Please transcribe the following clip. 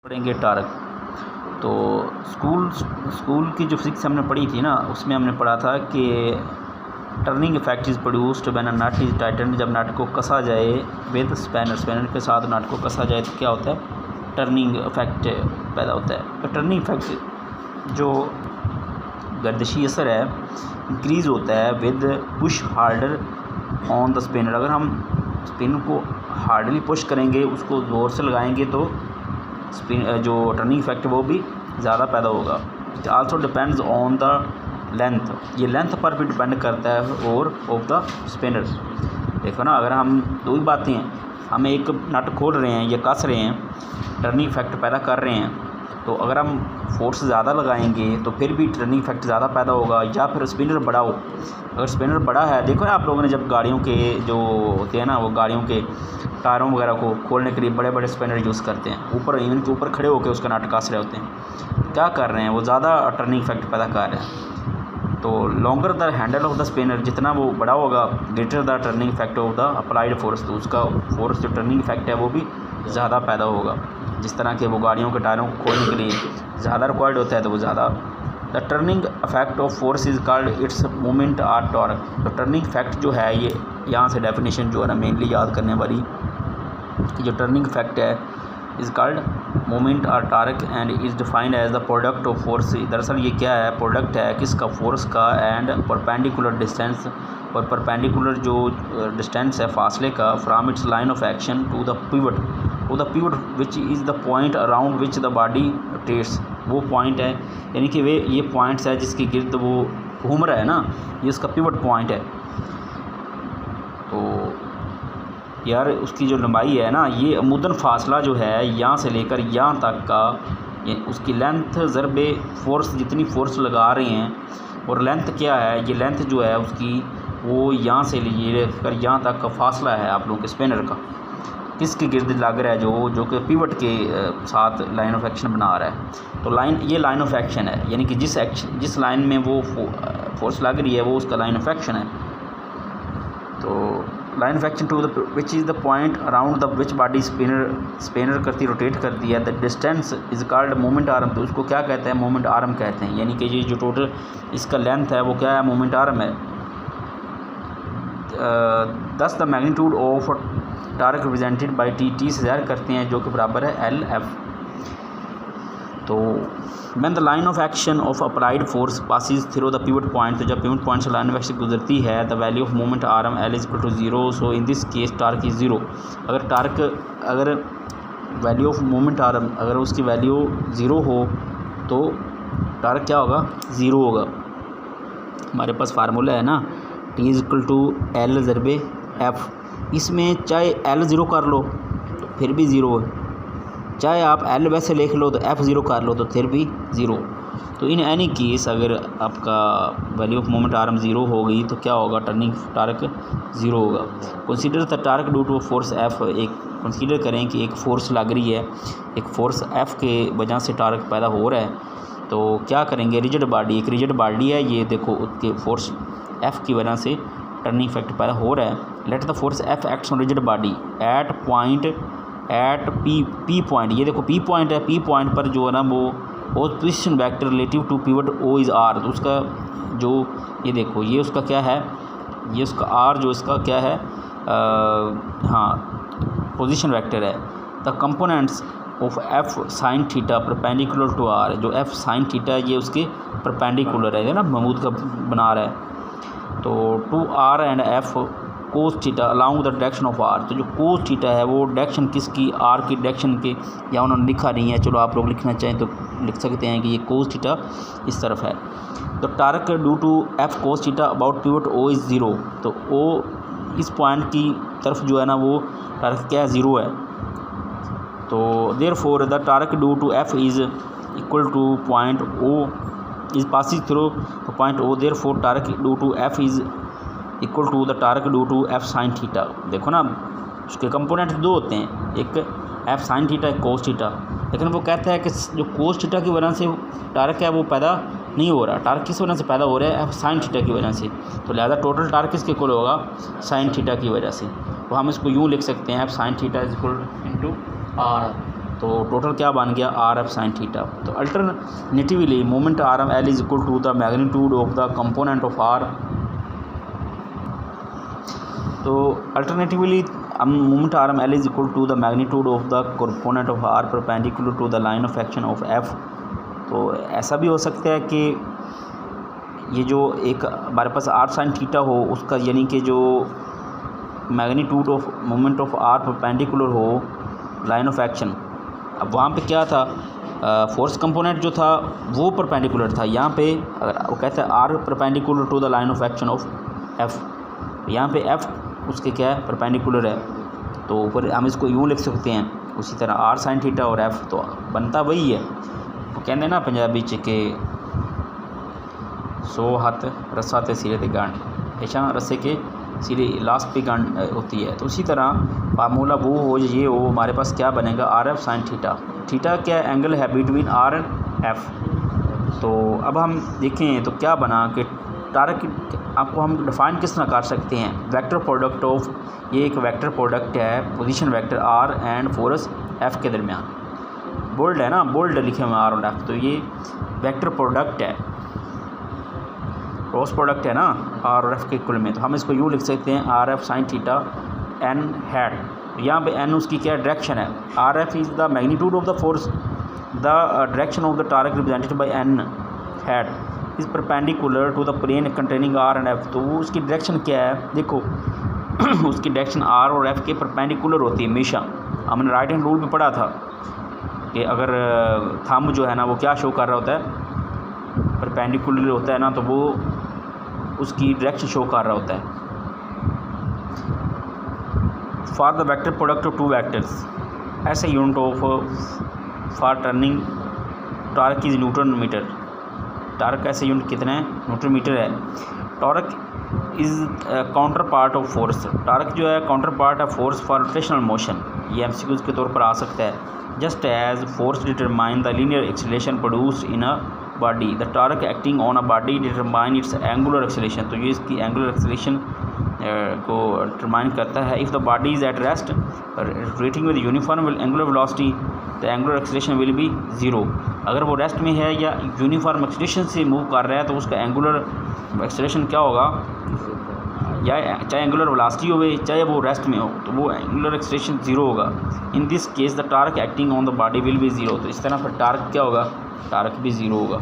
पढ़ेंगे टार्क। तो स्कूल की जो फिजिक्स हमने पढ़ी थी ना, उसमें हमने पढ़ा था कि turning effect is produced when a nut is tighten. जब नट को कसा जाए विद स्पैनर के साथ नट को कसा जाए तो क्या होता है, टर्निंग इफेक्ट पैदा होता है। तो टर्निंग इफेक्ट जो गर्दिशी असर है इंक्रीज़ होता है with push harder on the spinner. अगर हम स्पिन को हार्डली पुश करेंगे, उसको ज़ोर से लगाएंगे तो स्पिन जो टर्निंग इफेक्ट वो भी ज़्यादा पैदा होगा। It also depends on the length, ये लेंथ पर भी डिपेंड करता है और ऑफ द स्पिनर। देखो ना, अगर हम दो ही बातें हैं, हम एक नट खोल रहे हैं या कस रहे हैं, टर्निंग इफेक्ट पैदा कर रहे हैं, तो अगर हम फोर्स ज़्यादा लगाएंगे तो फिर भी टर्निंग इफेक्ट ज़्यादा पैदा होगा। या फिर स्पिनर बड़ा हो, अगर स्पिनर बड़ा है, देखो ना आप लोगों ने जब गाड़ियों के जो होते हैं ना, वो गाड़ियों के टायरों वगैरह को खोलने के लिए बड़े बड़े स्पिनर यूज़ करते हैं, ऊपर इवन के ऊपर खड़े होकर उसका नट कस रहे होते हैं। क्या कर रहे हैं, वो ज़्यादा टर्निंग इफेक्ट पैदा कर रहे हैं। तो longer the handle of the spinner, जितना वो बड़ा होगा, greater the turning effect of the applied force, तो उसका फोर्स जो टर्निंग इफेक्ट है वो भी ज़्यादा पैदा होगा। जिस तरह के वो गाड़ियों के टायरों को खोलने के लिए ज़्यादा रिक्वायर्ड होता है, तो वो ज़्यादा। The turning effect of force is called its moment or torque. तो टर्निंग इफेक्ट जो है, ये यहाँ से डेफिनेशन जो है ना मेनली याद करने वाली, कि जो टर्निंग इफेक्ट है is called moment or torque and is defined as the product of force. दरअसल ये क्या है, प्रोडक्ट है किसका, फोर्स का, एंड परपेंडिकुलर डिस्टेंस, और परपेंडिकुलर जो डिस्टेंस है फासले का, from its line of action to the pivot which is the point around which the body rotates. वो पॉइंट है, यानी कि वे ये पॉइंट्स है जिसके गिर्द वो घूम रहा है ना, ये उसका पिवट पॉइंट है। तो यार उसकी जो लंबाई है ना, ये अमूदन फासला जो है यहाँ से लेकर यहाँ तक का, ये उसकी लेंथ ज़रबे फोर्स, जितनी फोर्स लगा रहे हैं, और लेंथ क्या है, ये लेंथ जो है उसकी वो यहाँ से लेकर यहाँ तक का फासला है आप लोगों के स्पिनर का, किसके गिर्द लग रहा है, जो कि पिवट के साथ लाइन ऑफ एक्शन बना रहा है। तो ये लाइन ऑफ एक्शन है, यानी कि जिस लाइन में वो फोर्स लग रही है वो उसका लाइन ऑफ एक्शन है। तो line of action to the which is the point around the which body spinner करती, रोटेट करती है। The distance is called moment arm. तो उसको क्या कहते हैं, मोमेंट आर्म कहते हैं। यानी कि ये जो टोटल इसका लेंथ है वो क्या है, मोमेंट आर्म है। Thus the magnitude of torque represented by T से ज़ाहिर करते हैं, जो कि बराबर है एल एफ। तो when the line of action of applied force passes through the pivot point, तो जब पिवट पॉइंट से लाइन ऑफ एक्शन गुजरती है, the value of moment arm L is equal to 0। So in this case torque is 0। अगर value of moment arm, अगर उसकी value 0 हो तो टार्क क्या होगा, 0 होगा। हमारे पास फार्मूला है ना, T is equal to L ज़रबे एफ़। इसमें चाहे एल 0 कर लो तो फिर भी 0 है, चाहे आप एल वैसे लिख लो तो एफ़ 0 कर लो तो फिर भी 0। तो इन एनी केस अगर आपका वैल्यू ऑफ मोमेंट आर्म 0 हो गई तो क्या होगा, टर्निंग टार्क 0 होगा। Consider the torque due to force F. एक कंसीडर करें कि एक फ़ोर्स लग रही है, एक फ़ोर्स एफ़ के वजह से टार्क पैदा हो रहा है। तो क्या करेंगे, रिजिड बॉडी, एक रिजिड बॉडी है ये, देखो उसके फोर्स एफ़ की वजह से टर्निंग इफेक्ट पैदा हो रहा है। Let the force F acts on rigid body at P point. ये देखो पी पॉइंट है, पी पॉइंट पर जो है ना वो position vector relative to pivot O is R. तो उसका जो ये देखो, ये उसका क्या है, ये उसका आर जो इसका क्या है, हाँ पोजीशन वेक्टर है। The components of F sine theta perpendicular to R. जो एफ साइन थीटा है ये उसके परपेंडिकुलर है ना, महमूद का बना रहा है। तो to R and F cos theta along the direction of R. तो जो कोस थीटा है वो डायरेक्शन किसकी, आर की डायरेक्शन के, या उन्होंने लिखा नहीं है, चलो आप लोग लिखना चाहें तो लिख सकते हैं कि ये कोस थीटा इस तरफ है। तो torque due to F cos theta about pivot O is 0। तो ओ इस पॉइंट की तरफ जो है ना वो टार्क क्या है, 0 है। तो therefore the torque due to F is equal to point O is passing through the point O. Therefore torque due to F is equal to the torque due to F sine theta. देखो ना, उसके component दो होते हैं, एक F sine theta, एक cos theta. लेकिन वो कहता है कि जो कोस थीटा की वजह से टार्क है वो पैदा नहीं हो रहा, टार्क किस वजह से पैदा हो रहा है, एफ साइन थीटा की वजह से। तो लिहाजा टोटल टार्क किसके इक्वल होगा, साइन थीटा की वजह से। तो हम इसको यूँ लिख सकते हैं, F sine theta is equal into R. तो टोटल क्या बन गया आर एफ साइन थीटा। तो alternatively moment R M L is equal to the magnitude of the component of R. तो alternatively moment R M L is equal to the magnitude of the component of R perpendicular to the line of action of F. तो ऐसा भी हो सकता है कि ये जो एक हमारे पास आर साइन थीटा हो उसका यानी कि जो magnitude of moment of R perpendicular हो लाइन ऑफ एक्शन। अब वहाँ पे क्या था, फोर्स कंपोनेंट जो था वो परपेंडिकुलर था। यहाँ पे अगर वो कहते हैं R perpendicular to the line of action of F, यहाँ पे एफ उसके क्या है परपेंडिकुलर है, तो ऊपर हम इसको यूँ लिख सकते हैं। उसी तरह आर साइन थीटा और एफ तो बनता वही है। वो कहते हैं ना पंजाबी च के 100 हाथ रस्सा ते सिरे ते गांड, हमेशा रस्से के सिरे लास्ट पे गांड होती है। तो उसी तरह फार्मूला वो हो ये हो, हमारे पास क्या बनेगा are F sine theta. Theta क्या एंगल है बिटवीन आर एंड एफ। तो अब हम देखें तो क्या बना कि टारक आपको हम डिफाइन किस तरह कर सकते हैं, वेक्टर प्रोडक्ट ऑफ, ये एक वेक्टर प्रोडक्ट है position vector R and force F के दरमियान। बोल्ड है ना, बोल्ड लिखे हुए आर और एफ, तो ये वेक्टर प्रोडक्ट है, क्रॉस प्रोडक्ट है ना आर और एफ के कुल में। तो हम इसको यूँ लिख सकते हैं R F sine theta N hat. यहाँ पे एन उसकी क्या डायरेक्शन है, R F is the magnitude of the force, the direction of the torque represented by N hat is perpendicular to the plane containing R and F. तो वो उसकी direction क्या है, देखो उसकी डायरेक्शन आर और एफ के परपेंडिकुलर होती है हमेशा। हमने राइट हैंड रूल में पढ़ा था कि अगर थंब जो है ना वो क्या शो कर रहा होता है, परपेंडिकुलर होता है ना, तो वो उसकी डायरेक्शन शो कर रहा होता है। For the vector product of two vectors ऐसे unit of for turning torque is newton metre. Torque ऐसे यूनिट कितना है, न्यूटन मीटर है। Torque is counterpart of force. Torque जो है काउंटर पार्ट है फोर्स फॉर रोटेशनल मोशन। ये MCQs के तौर पर आ सकता है। Just as force determine the linear acceleration produced in a body, the torque acting on a body determine its angular acceleration. तो ये इसकी एंगुलर एक्सेलरेशन को डिटरमाइन करता है। If the body is at rest rotating with uniform angular velocity the angular acceleration will be zero. अगर वो rest में है या यूनिफॉर्म एक्सेलरेशन से मूव कर रहा है तो उसका एंगुलर एक्सेलरेशन क्या होगा, या चाहे एंगुलर वेलोसिटी हो चाहे वो रेस्ट में हो, तो वो एंगुलर एक्सेलरेशन ज़ीरो होगा। इन this case the torque acting on the body will be zero. तो इस तरह फिर टार्क क्या होगा, टार्क भी ज़ीरो होगा।